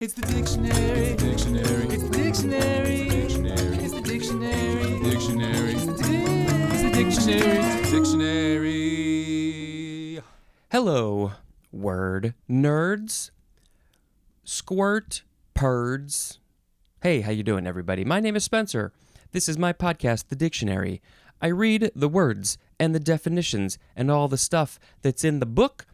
It's the dictionary. It's the dictionary. It's the dictionary. It's the dictionary. Dictionary. It's the dictionary. It's the dictionary. Hello, word nerds, squirt perds. Hey, how you doing, everybody? My name is Spencer. This is my podcast, The Dictionary. I read the words and the definitions and all the stuff that's in the book,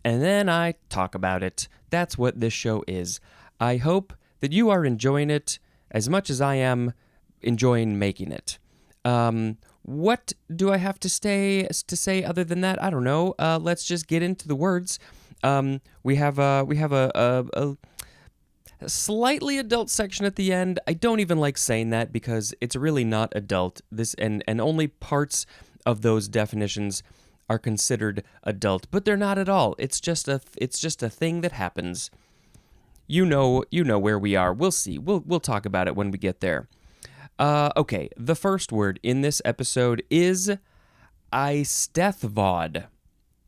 and then I talk about it. That's what this show is. I hope that you are enjoying it as much as I am enjoying making it. What do I have to say other than that? I don't know. Let's just get into the words. We have a slightly adult section at the end. I don't even like saying that because it's really not adult. This and only parts of those definitions are considered adult, but they're not at all. It's just a thing that happens. You know where we are. We'll see. We'll talk about it when we get there. Okay, the first word in this episode is Eisteddfod.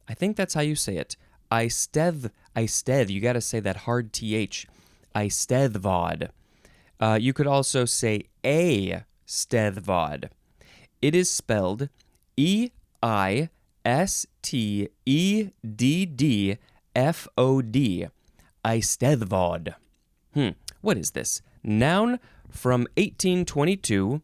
I think that's how you say it. Eisted. You got to say that hard th. Eisteddfod. You could also say Eisteddfod. It is spelled Eisteddfod. Eisteddfod. What is this? Noun from 1822,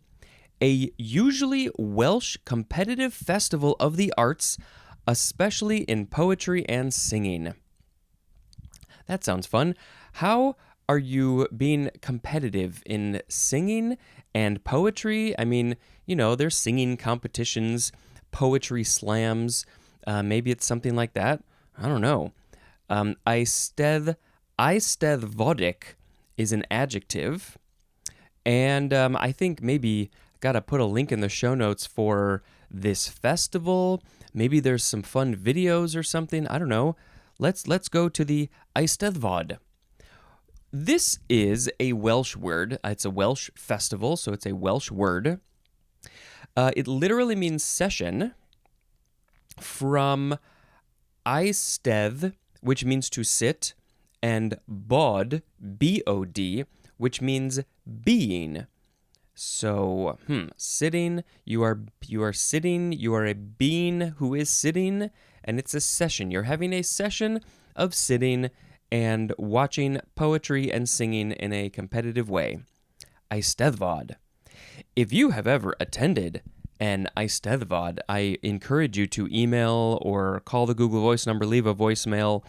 a usually Welsh competitive festival of the arts, especially in poetry and singing. That sounds fun. How are you being competitive in singing and poetry? I mean, there's singing competitions, poetry slams. Maybe it's something like that. I don't know. Eisteddfodic is an adjective, and I think maybe gotta put a link in the show notes for this festival. Maybe there's some fun videos or something. I don't know. Let's go to the Eisteddfod. This is a Welsh word. It's a Welsh festival, so it's a Welsh word. It literally means session, from Eistedd, which means to sit, and bod, B-O-D, which means being. So, sitting, you are sitting, you are a being who is sitting, and it's a session. You're having a session of sitting and watching poetry and singing in a competitive way. Eisteddfod. If you have ever attended an Eisteddfod, I encourage you to email or call the Google Voice number, leave a voicemail,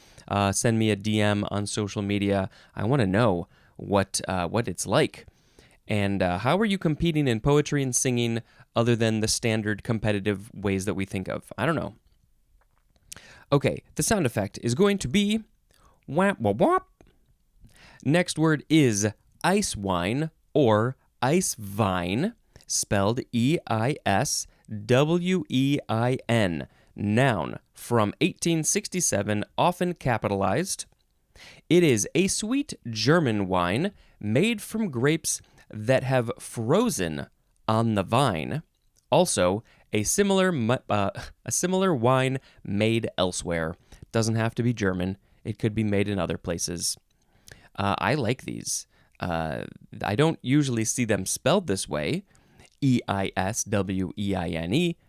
send me a DM on social media. I want to know what it's like. And how are you competing in poetry and singing other than the standard competitive ways that we think of? I don't know. Okay, the sound effect is going to be whap whap whap. Next word is eiswein or eiswein, spelled E-I-S-W-E-I-N. Noun from 1867, often capitalized. It is a sweet German wine made from grapes that have frozen on the vine. Also, a similar wine made elsewhere. Doesn't have to be German. It could be made in other places. I like these. I don't usually see them spelled this way. E-I-S-W-E-I-N-E.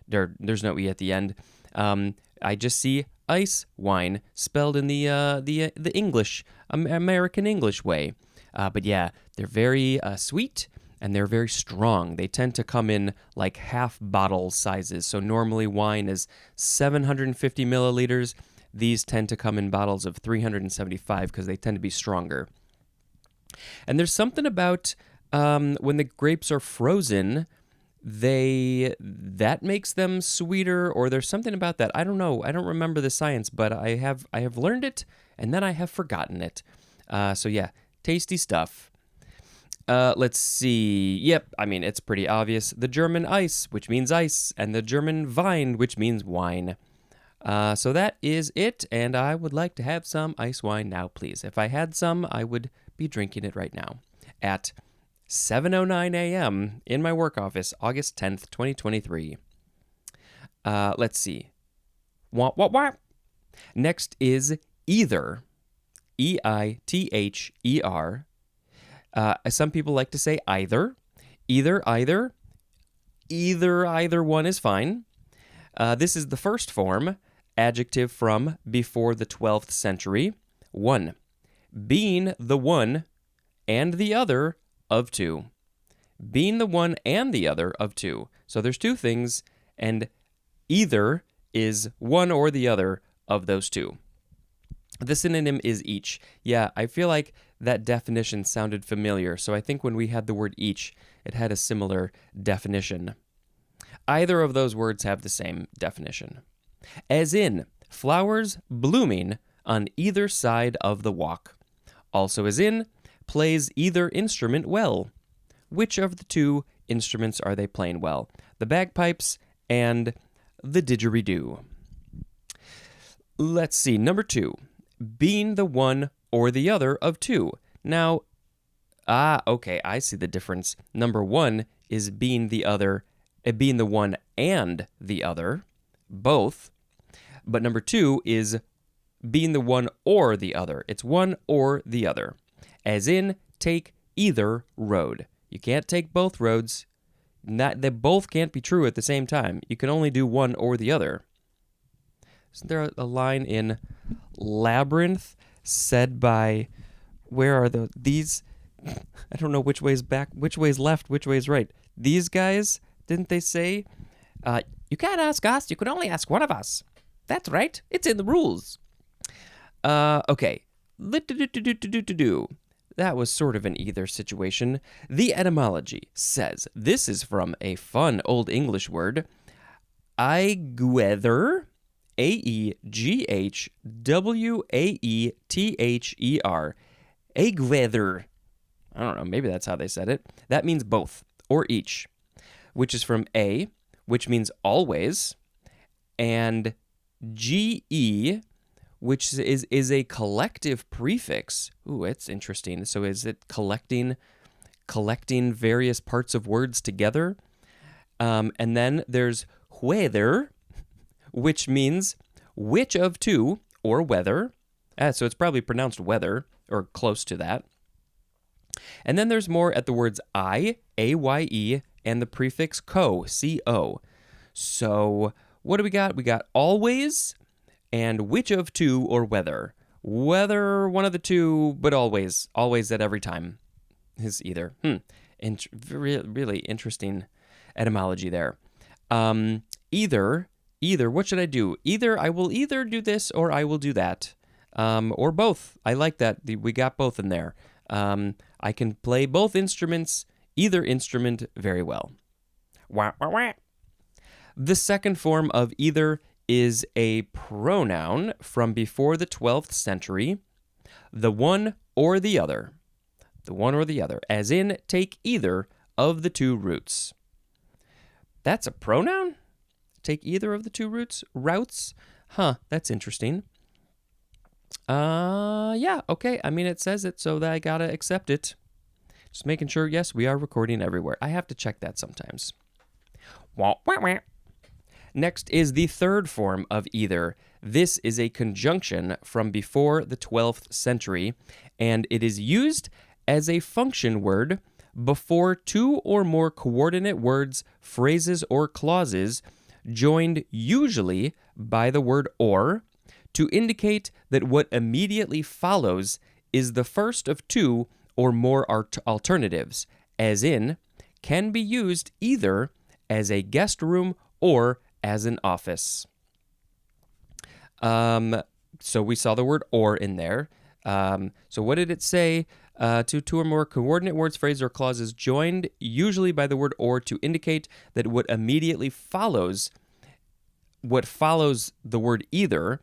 There's no E at the end. I just see ice wine spelled in the English, American English way. But yeah, they're very sweet and they're very strong. They tend to come in like half bottle sizes. So normally wine is 750 milliliters. These tend to come in bottles of 375 because they tend to be stronger. And there's something about when the grapes are frozen, that makes them sweeter, or there's something about that. I don't know. I don't remember the science, but I have learned it and then I have forgotten it. So yeah, tasty stuff. Let's see. Yep, I mean, it's pretty obvious. The German ice, which means ice, and the German Wein, which means wine. So that is it, and I would like to have some ice wine now, please. If I had some, I would be drinking it right now at 7:09 a.m. in my work office, August 10th, 2023. Let's see. Next is either. E-I-T-H-E-R. Some people like to say either. Either one is fine. This is the first form, adjective from before the 12th century. 1. Being the one and the other of two. Being the one and the other of two. So there's two things, and either is one or the other of those two. The synonym is each. Yeah, I feel like that definition sounded familiar, so I think when we had the word each, it had a similar definition. Either of those words have the same definition. As in, flowers blooming on either side of the walk. Also as in, plays either instrument well. Which of the two instruments are they playing well? The bagpipes and the didgeridoo. Let's see, number 2. Being the one or the other of two. Now, okay, I see the difference. Number 1 is being the one and the other, both. But number 2 is being the one or the other. It's one or the other. As in, take either road. You can't take both roads. They both can't be true at the same time. You can only do one or the other. Isn't there a line in Labyrinth said by, where are these? I don't know which way's back, which way's left, which way's right. These guys, didn't they say, you can't ask us, you can only ask one of us. That's right, it's in the rules. Okay. That was sort of an either situation. The etymology says, this is from a fun Old English word, aegwether, Aeghwether. Aegwether. I don't know, maybe that's how they said it. That means both, or each, which is from a, which means always, and ge, which is a collective prefix. Ooh, it's interesting. So is it collecting various parts of words together? And then there's whether, which means which of two, or whether. So it's probably pronounced whether, or close to that. And then there's more at the words I, A-Y-E, and the prefix co, C-O. So what do we got? We got always, and which of two, or whether. Whether one of the two, but always at every time is either. Really interesting etymology there. Either, what should I do? I will either do this or I will do that. Or both. I like that. We got both in there. I can play both instruments, either instrument, very well. Wah, wah, wah. The second form of either is a pronoun from before the 12th century, the one or the other. The one or the other, as in, take either of the two routes. That's a pronoun? Take either of the two routes? That's interesting. Yeah, okay. I mean, it says it, so that I gotta accept it. Just making sure, yes, we are recording everywhere. I have to check that sometimes. Wah, wah, wah. Next is the third form of either. This is a conjunction from before the 12th century, and it is used as a function word before two or more coordinate words, phrases, or clauses, joined usually by the word or, to indicate that what immediately follows is the first of two or more alternatives, as in, can be used either as a guest room or as an office. So we saw the word or in there. So what did it say? To two or more coordinate words, phrases, or clauses joined usually by the word or to indicate that what immediately follows the word either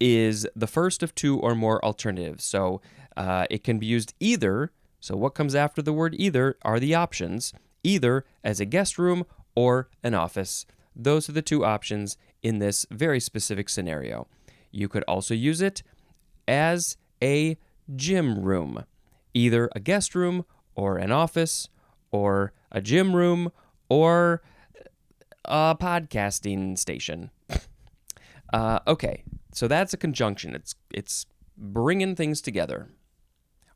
is the first of two or more alternatives. So it can be used either. So what comes after the word either are the options, either as a guest room or an office. Those are the two options in this very specific scenario. You could also use it as a gym room, either a guest room or an office or a gym room or a podcasting station. Okay, so that's a conjunction. It's bringing things together.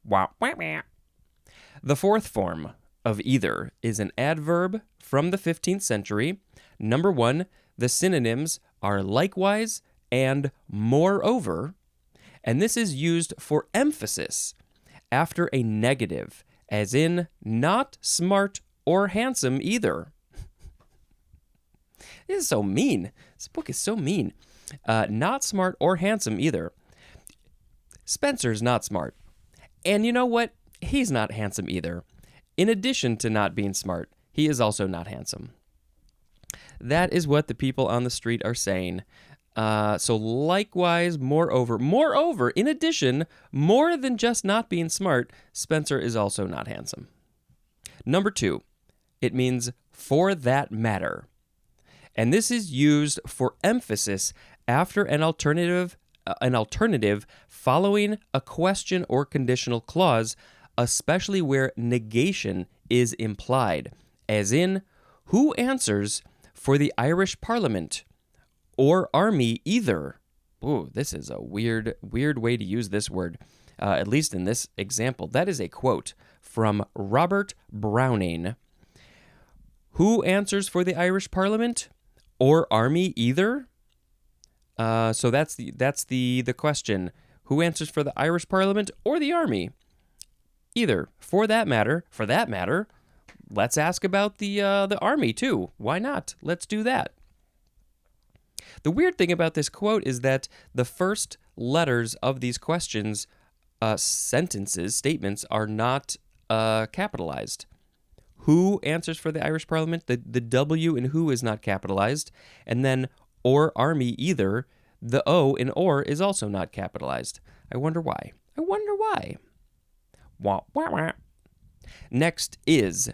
Wow. The fourth form of either is an adverb from the 15th century. Number 1, the synonyms are likewise and moreover, and this is used for emphasis after a negative, as in not smart or handsome either. This is so mean. This book is so mean. Not smart or handsome either. Spencer's not smart. And you know what? He's not handsome either. In addition to not being smart, he is also not handsome. That is what the people on the street are saying. So likewise, moreover, in addition, more than just not being smart, Spencer is also not handsome. Number 2, it means for that matter. And this is used for emphasis after an alternative following a question or conditional clause, especially where negation is implied, as in, who answers for the Irish Parliament or army either? Ooh, this is a weird way to use this word, at least in this example. That is a quote from Robert Browning. Who answers for the Irish Parliament or army either? So that's the question. Who answers for the Irish Parliament or the army? Either. For that matter, let's ask about the army too. Why not? Let's do that. The weird thing about this quote is that the first letters of these questions, statements, are not capitalized. Who answers for the Irish Parliament? The W in who is not capitalized. And then or army either, the O in or is also not capitalized. I wonder why. Wah, wah, wah. Next is,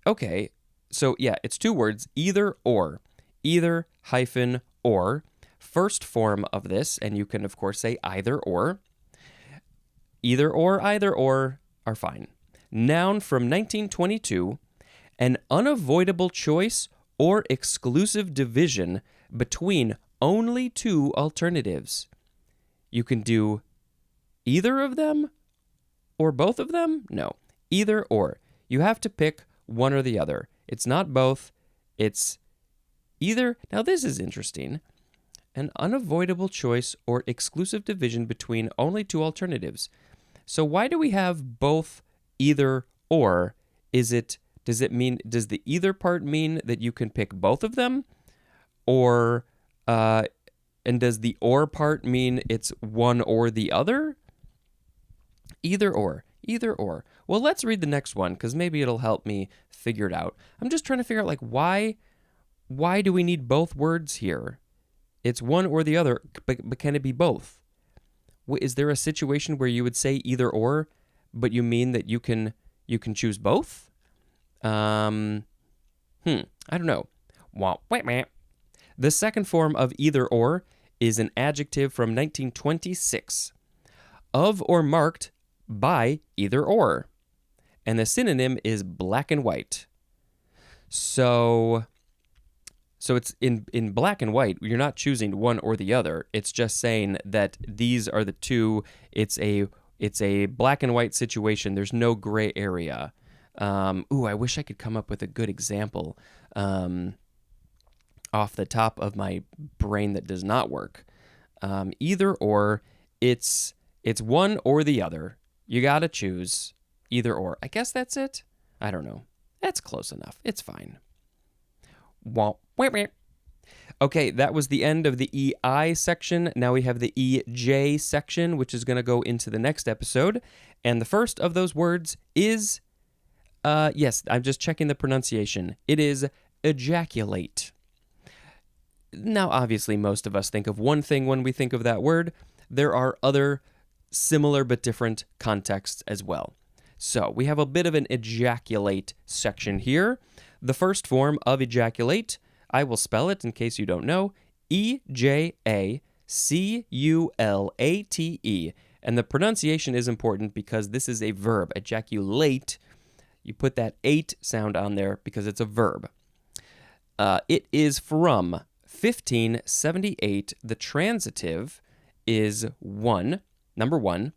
okay, so yeah, it's 2 words, either or. Either hyphen or. First form of this, and you can of course say either or. Either or are fine. Noun from 1922, an unavoidable choice or exclusive division between only 2 alternatives. You can do either of them or both of them? No, either or. You have to pick one or the other. It's not both, it's either. Now this is interesting. An unavoidable choice or exclusive division between only 2 alternatives. So why do we have both either or? Does the either part mean that you can pick both of them? Or, and does the or part mean it's one or the other? Either or. Well, let's read the next one, because maybe it'll help me figure it out. I'm just trying to figure out, why do we need both words here? It's one or the other, but can it be both? Is there a situation where you would say either or, but you mean that you can choose both? I don't know. The second form of either or is an adjective from 1926. Of or marked by either or. And the synonym is black and white. So it's in black and white, you're not choosing one or the other. It's just saying that these are the 2. It's a black and white situation. There's no gray area. I wish I could come up with a good example off the top of my brain that does not work. Either or, it's one or the other. You gotta choose either or. I guess that's it. I don't know. That's close enough. It's fine. Okay, that was the end of the EI section. Now we have the EJ section, which is going to go into the next episode. And the first of those words is, yes, I'm just checking the pronunciation. It is ejaculate. Now, obviously, most of us think of one thing when we think of that word. There are other similar but different contexts as well. So we have a bit of an ejaculate section here. The first form of ejaculate, I will spell it in case you don't know, EJACULATE. And the pronunciation is important because this is a verb. Ejaculate, you put that 8 sound on there because it's a verb. It is from 1578. The transitive is number 1,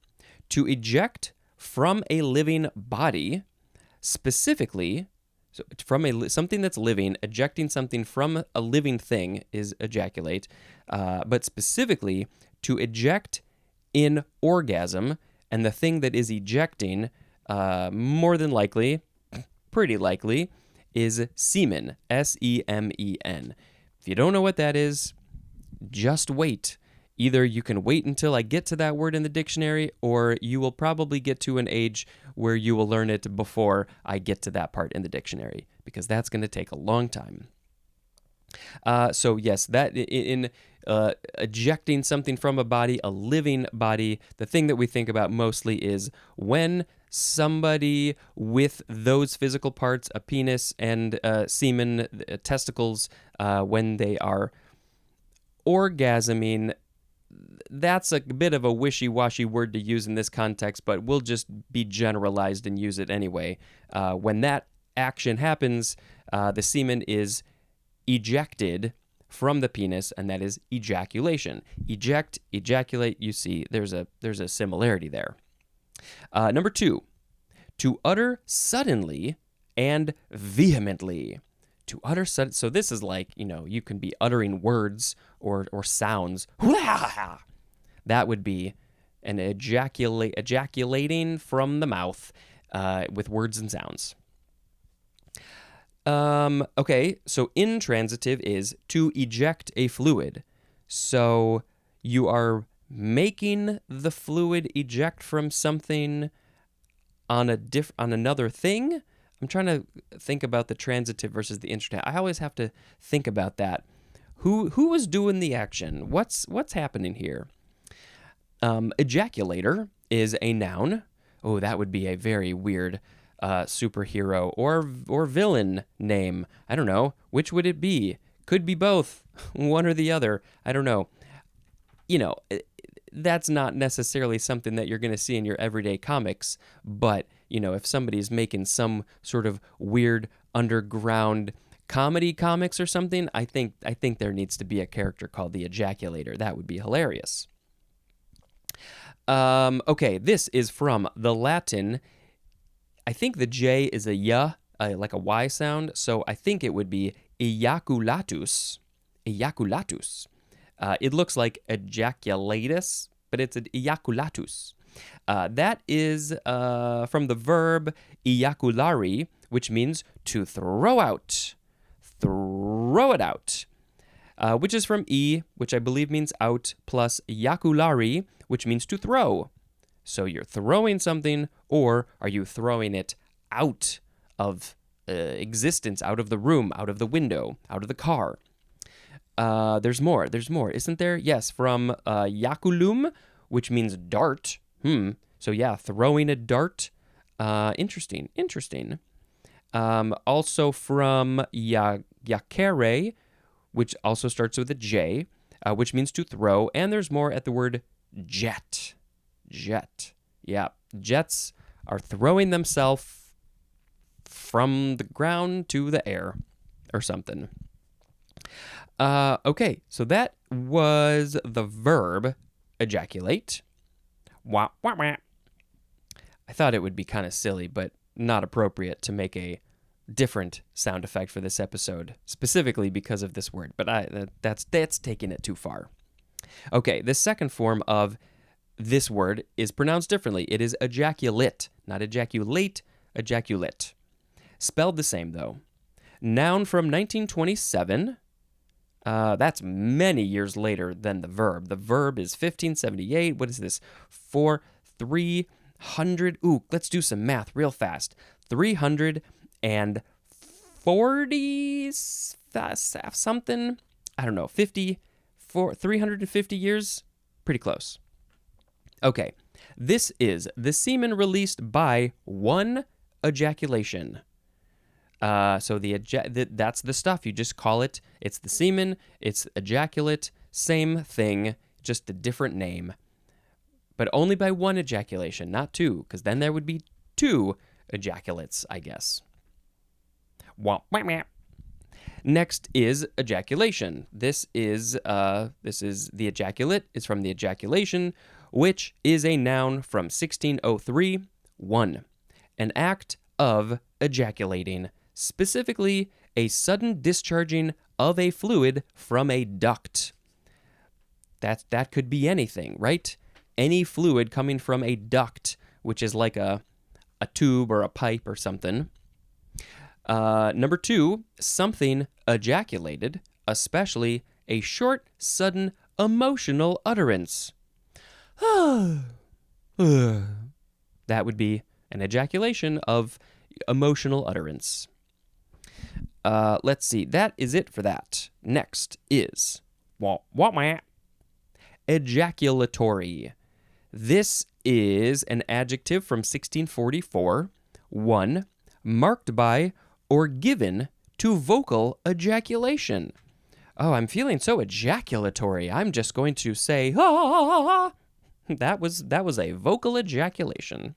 to eject from a living body, specifically, so from something that's living, ejecting something from a living thing is ejaculate, but specifically to eject in orgasm, and the thing that is ejecting, more than likely, pretty likely, is semen, S-E-M-E-N. If you don't know what that is, just wait. Either you can wait until I get to that word in the dictionary, or you will probably get to an age where you will learn it before I get to that part in the dictionary, because that's going to take a long time. So yes, that in ejecting something from a body, a living body, the thing that we think about mostly is when somebody with those physical parts, a penis and semen, testicles, when they are orgasming. That's a bit of a wishy-washy word to use in this context, but we'll just be generalized and use it anyway. When that action happens, the semen is ejected from the penis, and that is ejaculation. Eject, ejaculate, you see, there's a similarity there. Number 2, to utter suddenly and vehemently. To utter sudden, so this is like, you can be uttering words or sounds. That would be an ejaculating from the mouth with words and sounds. Okay, so intransitive is to eject a fluid. So you are making the fluid eject from something on another thing. I'm trying to think about the transitive versus the intransitive. I always have to think about that. Who was doing the action? What's happening here? Ejaculator is a noun. Oh, that would be a very weird superhero or villain name. I don't know. Which would it be? Could be both. One or the other. I don't know. That's not necessarily something that you're going to see in your everyday comics, but if somebody's making some sort of weird underground comedy comics or something, I think there needs to be a character called the Ejaculator. That would be hilarious. Okay, this is from the Latin. I think the J is a y, like a Y sound, so I think it would be ejaculatus. Ejaculatus. It looks like ejaculatus, but it's an ejaculatus. That is from the verb ejaculari, which means to throw out. Throw it out. Which is from e, which I believe means out, plus ejaculari, which means to throw. So you're throwing something, or are you throwing it out of existence, out of the room, out of the window, out of the car? There's more, isn't there? Yes, from yaculum, which means dart. So yeah, throwing a dart. Interesting. Also from jacere, which also starts with a J, which means to throw. And there's more at the word jet. Jet. Yeah, jets are throwing themselves from the ground to the air or something. Okay, so that was the verb ejaculate. Wah, wah, wah. I thought it would be kind of silly, but not appropriate to make a different sound effect for this episode, specifically because of this word, but that's taking it too far. Okay, the second form of this word is pronounced differently. It is ejaculate, not ejaculate, ejaculate. Spelled the same, though. Noun from 1927. That's many years later than the verb. The verb is 1578. What is this? 300. Ooh, let's do some math real fast. 340 something. I don't know. 350 years. Pretty close. Okay. This is the semen released by one ejaculation. So that's the stuff. You just call it. It's the semen. It's ejaculate. Same thing, just a different name. But only by one ejaculation, not two, because then there would be two ejaculates, I guess. Next is ejaculation. This is the ejaculate. It's from the ejaculation, which is a noun from 1603, 1. An act of ejaculating, specifically a sudden discharging of a fluid from a duct. That could be anything, right? Any fluid coming from a duct, which is like a tube or a pipe or something. Number 2, something ejaculated, especially a short, sudden, emotional utterance. That would be an ejaculation of emotional utterance. Let's see. That is it for that. Next is ejaculatory. This is an adjective from 1644. 1. Marked by or given to vocal ejaculation. Oh, I'm feeling so ejaculatory. I'm just going to say, ah. That was a vocal ejaculation.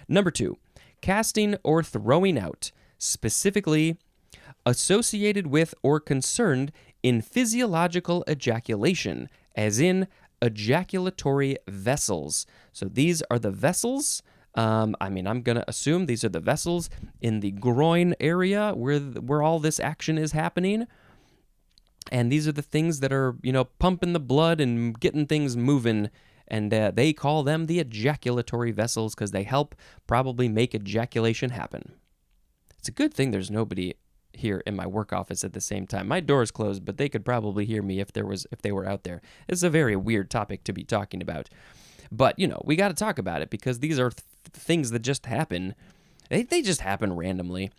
Number 2, casting or throwing out, specifically associated with or concerned in physiological ejaculation, as in ejaculatory vessels. So these are the vessels. I'm going to assume these are the vessels in the groin area where all this action is happening. And these are the things that are, pumping the blood and getting things moving. And they call them the ejaculatory vessels because they help probably make ejaculation happen. It's a good thing there's nobody here in my work office at the same time. My door's closed, but they could probably hear me if they were out there. It's a very weird topic to be talking about. But, we got to talk about it because these are things that just happen. They just happen randomly.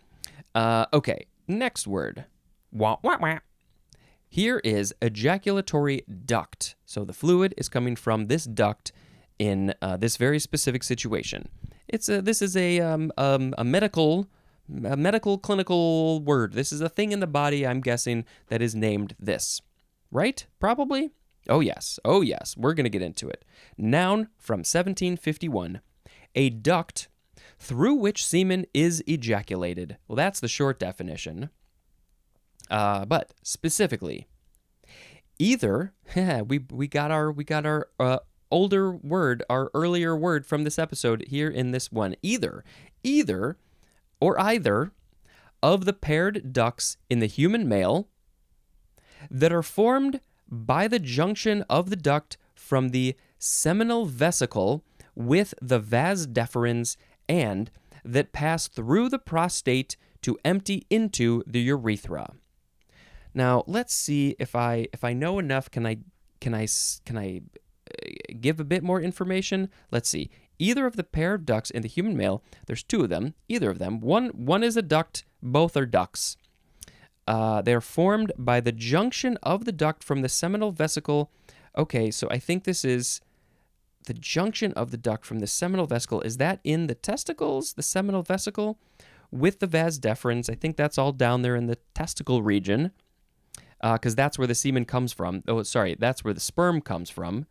Okay, next word. Wah, wah, wah. Here is ejaculatory duct. So the fluid is coming from this duct in this very specific situation. This is a medical clinical word. This is a thing in the body, I'm guessing, that is named this. Right? Probably? Oh yes. We're going to get into it. Noun from 1751. A duct through which semen is ejaculated. Well, that's the short definition. But specifically, either we got our older word, our earlier word from this episode here in this one. Either or either of the paired ducts in the human male that are formed by the junction of the duct from the seminal vesicle with the vas deferens and that pass through the prostate to empty into the urethra. Now, let's see if I know enough. Can I give a bit more information? Let's see. Either of the pair of ducts in the human male, there's two of them, either of them. One is a duct, both are ducts. They're formed by the junction of the duct from the seminal vesicle. Okay, so I think this is the junction of the duct from the seminal vesicle. Is that in the testicles, the seminal vesicle, with the vas deferens? I think that's all down there in the testicle region. Because that's where the semen comes from. Oh, sorry, that's where the sperm comes from.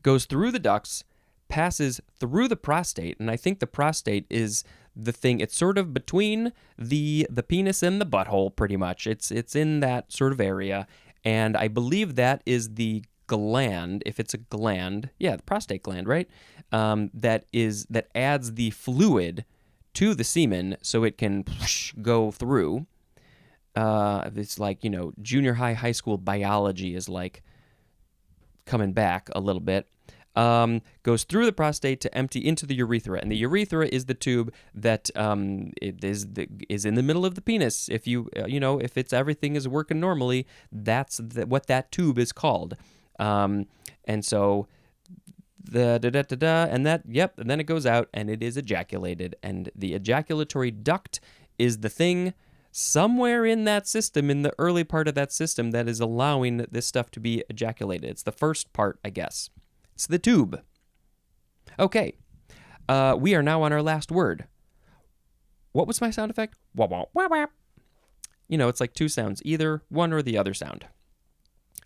Goes through the ducts, passes through the prostate, and I think the prostate is the thing. It's sort of between the penis and the butthole, pretty much. It's in that sort of area, and I believe that is the gland, if it's a gland. Yeah, the prostate gland, right? That adds the fluid to the semen so it can go through. It's like, junior high school biology is like coming back a little bit. Goes through the prostate to empty into the urethra, and the urethra is the tube that it is in the middle of the penis. If if it's everything is working normally, that's what that tube is called. And so and then it goes out and it is ejaculated, and the ejaculatory duct is the thing somewhere in that system, in the early part of that system, that is allowing this stuff to be ejaculated. It's the first part, I guess. It's the tube. Okay. We are now on our last word. What was my sound effect? Wah, wah, wah, wah. It's like two sounds, either one or the other sound.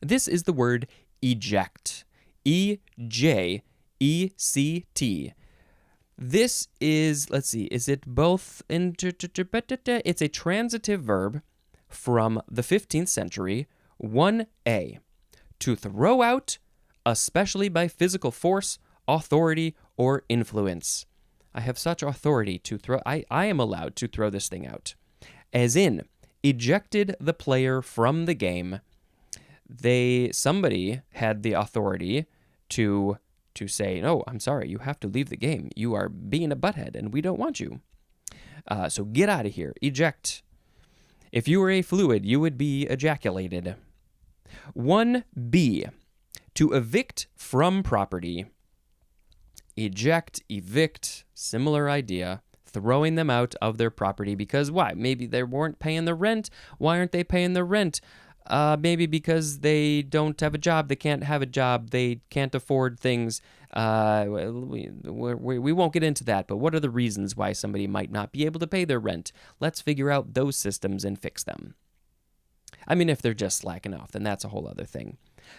This is the word eject. E-J-E-C-T. This is, let's see, is it both? It's a transitive verb from the 15th century. 1a, to throw out, especially by physical force, authority, or influence. I have such authority to throw. I am allowed to throw this thing out. As in, ejected the player from the game. Somebody had the authority to say, no, I'm sorry, you have to leave the game. You are being a butthead, and we don't want you. So get out of here. Eject. If you were a fluid, you would be ejaculated. 1B, to evict from property. Eject, evict, similar idea. Throwing them out of their property because why? Maybe they weren't paying the rent. Why aren't they paying the rent? Maybe because they don't have a job. They can't have a job. They can't afford things. We won't get into that, but what are the reasons why somebody might not be able to pay their rent? Let's figure out those systems and fix them. I mean, if they're just slacking off, then that's a whole other thing.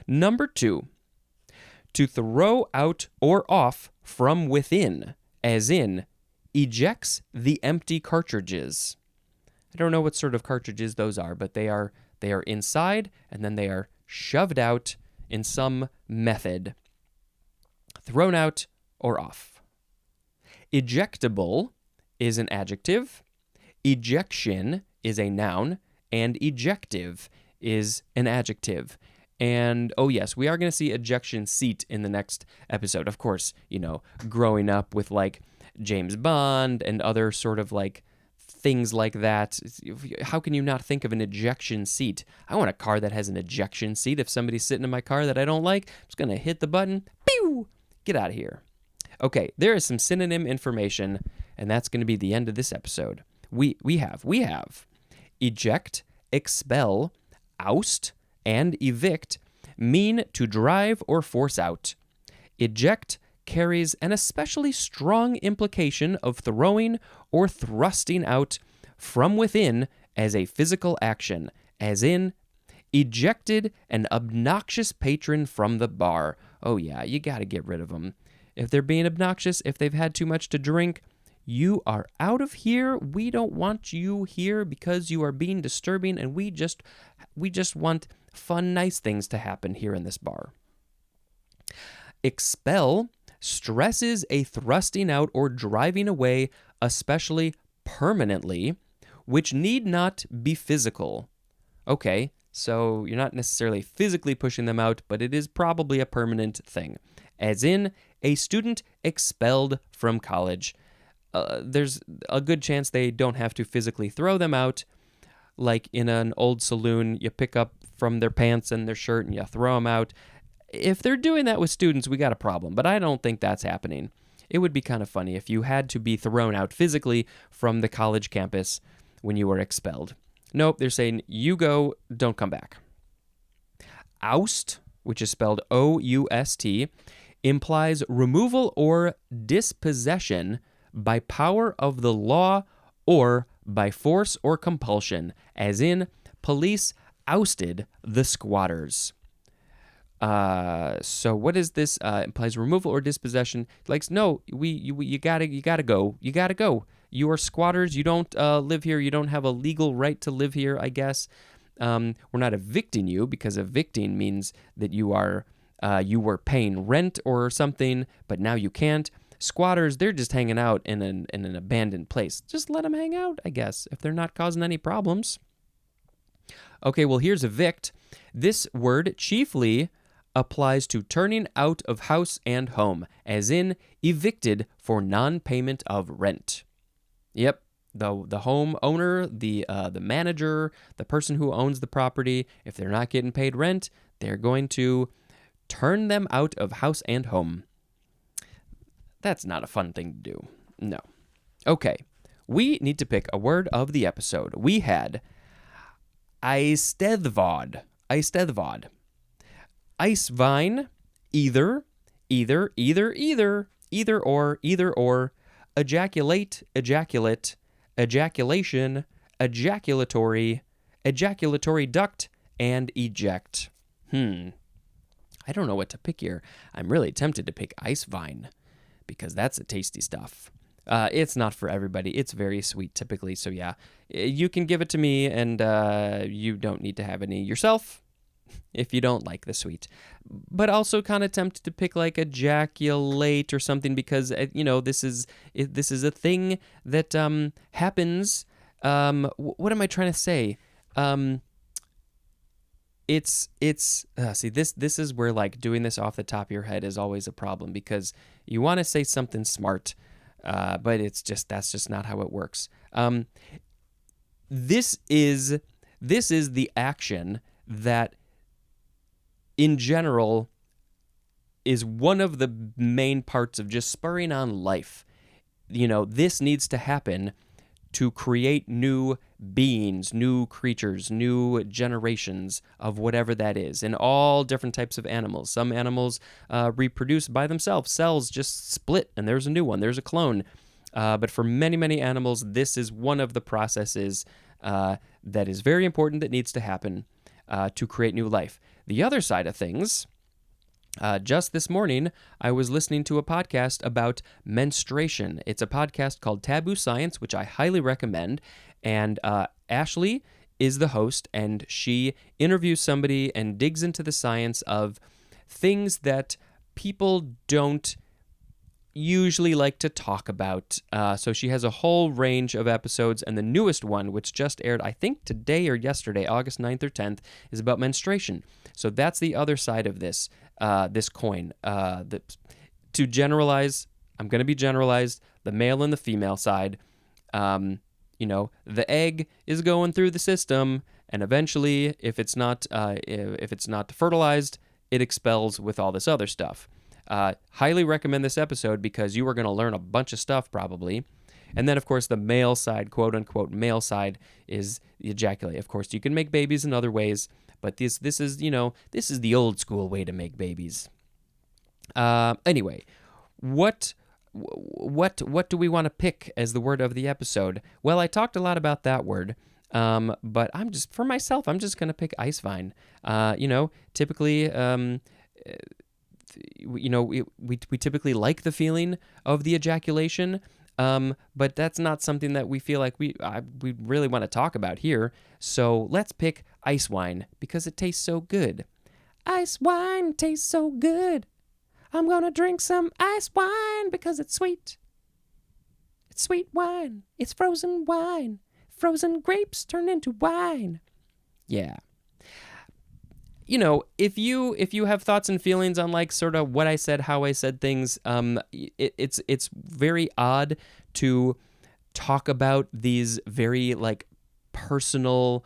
Number 2, to throw out or off from within, as in, ejects the empty cartridges. I don't know what sort of cartridges those are, but they are inside, and then they are shoved out in some method. Thrown out or off. Ejectable is an adjective. Ejection is a noun. And ejective is an adjective. And, oh yes, we are going to see ejection seat in the next episode. Of course, growing up with, like, James Bond and other sort of, like, things like that. How can you not think of an ejection seat? I want a car that has an ejection seat. If somebody's sitting in my car that I don't like, I'm just going to hit the button. Pew! Get out of here. Okay, there is some synonym information, and that's going to be the end of this episode. We have eject, expel, oust, and evict mean to drive or force out. Eject carries an especially strong implication of throwing or thrusting out from within as a physical action, as in, ejected an obnoxious patron from the bar. Oh yeah, you gotta get rid of them. If they're being obnoxious, if they've had too much to drink, you are out of here. We don't want you here because you are being disturbing, and we just want fun, nice things to happen here in this bar. Expel stresses a thrusting out or driving away, especially permanently, which need not be physical. Okay, so you're not necessarily physically pushing them out, but it is probably a permanent thing. As in, a student expelled from college. There's a good chance they don't have to physically throw them out. Like in an old saloon, you pick up from their pants and their shirt and you throw them out. If they're doing that with students, we got a problem, but I don't think that's happening. It would be kind of funny if you had to be thrown out physically from the college campus when you were expelled. Nope, they're saying, you go, don't come back. Oust, which is spelled O-U-S-T, implies removal or dispossession by power of the law or by force or compulsion, as in, police ousted the squatters. So what is this? Implies removal or dispossession. Like, no, you gotta go. You gotta go. You are squatters. You don't live here. You don't have a legal right to live here, I guess. We're not evicting you, because evicting means that you were paying rent or something, but now you can't. Squatters, they're just hanging out in an abandoned place. Just let them hang out, I guess, if they're not causing any problems. Okay, well, here's evict. This word chiefly applies to turning out of house and home, as in evicted for non-payment of rent. Yep, the home owner, the manager, the person who owns the property, if they're not getting paid rent, they're going to turn them out of house and home. That's not a fun thing to do. No. Okay, we need to pick a word of the episode. We had Eisteddfod. Eiswein, either or, ejaculate, ejaculate, ejaculation, ejaculatory, ejaculatory duct, and eject. I don't know what to pick here. I'm really tempted to pick Eiswein, because that's a tasty stuff. It's not for everybody. It's very sweet typically, so yeah. You can give it to me, and you don't need to have any yourself. if you don't like the sweet. But also kind of tempted to pick like ejaculate or something because, this is a thing that happens. What am I trying to say? See, this is where like doing this off the top of your head is always a problem because you want to say something smart, but that's just not how it works. This is the action that in general is one of the main parts of just spurring on life. This needs to happen to create new beings, new creatures, new generations of whatever that is, in all different types of animals. Some animals reproduce by themselves. Cells just split, and there's a new one. There's a clone. But for many, many animals, this is one of the processes that is very important that needs to happen to create new life. The other side of things, just this morning, I was listening to a podcast about menstruation. It's a podcast called Taboo Science, which I highly recommend. And Ashley is the host, and she interviews somebody and digs into the science of things that people don't usually like to talk about. So she has a whole range of episodes, and the newest one, which just aired, I think today or yesterday, August 9th or 10th, is about menstruation. So that's the other side of this coin. To generalize, I'm going to be generalized, the male and the female side. The egg is going through the system, and eventually, if it's not fertilized, it expels with all this other stuff. Highly recommend this episode because you are going to learn a bunch of stuff probably. And then, of course, the male side, quote unquote, male side is the ejaculate. Of course, you can make babies in other ways, but this is the old school way to make babies. Anyway, what do we want to pick as the word of the episode? Well, I talked a lot about that word. But I'm just going to pick eiswein. Typically, we typically like the feeling of the ejaculation, but that's not something that we feel like we really want to talk about here. So let's pick eiswein because it tastes so good. Eiswein tastes so good. I'm gonna drink some eiswein because it's sweet. It's sweet wine. It's frozen wine. Frozen grapes turn into wine. Yeah. If you have thoughts and feelings on like sort of what I said, how I said things, it's very odd to talk about these very like personal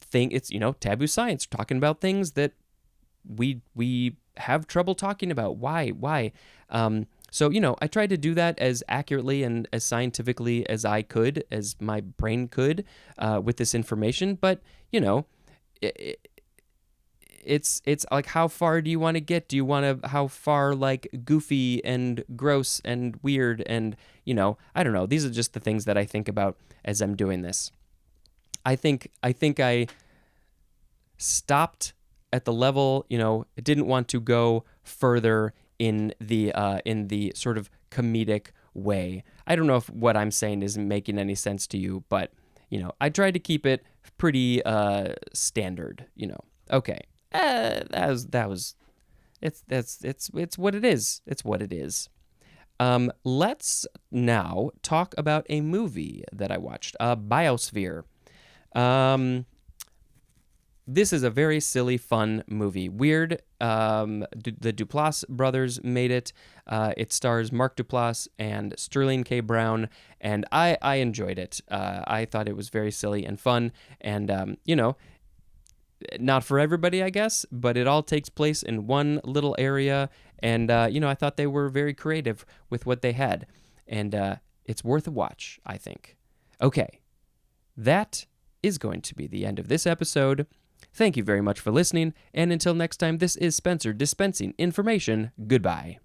thing. It's taboo science, talking about things that we have trouble talking about. Why? So I tried to do that as accurately and as scientifically as I could, as my brain could, with this information. But it's like, how far do you want to get? Do you want to, how far like goofy and gross and weird and, I don't know. These are just the things that I think about as I'm doing this. I think I stopped at the level, didn't want to go further in the sort of comedic way. I don't know if what I'm saying isn't making any sense to you, but, I tried to keep it pretty standard, Okay. It's what it is. It's what it is. Let's now talk about a movie that I watched, Biosphere. This is a very silly, fun movie. Weird. The Duplass brothers made it. It stars Mark Duplass and Sterling K. Brown, and I enjoyed it. I thought it was very silly and fun, and not for everybody, I guess, but it all takes place in one little area, and I thought they were very creative with what they had, and it's worth a watch, I think. Okay, that is going to be the end of this episode. Thank you very much for listening, and until next time, this is Spencer dispensing information. Goodbye.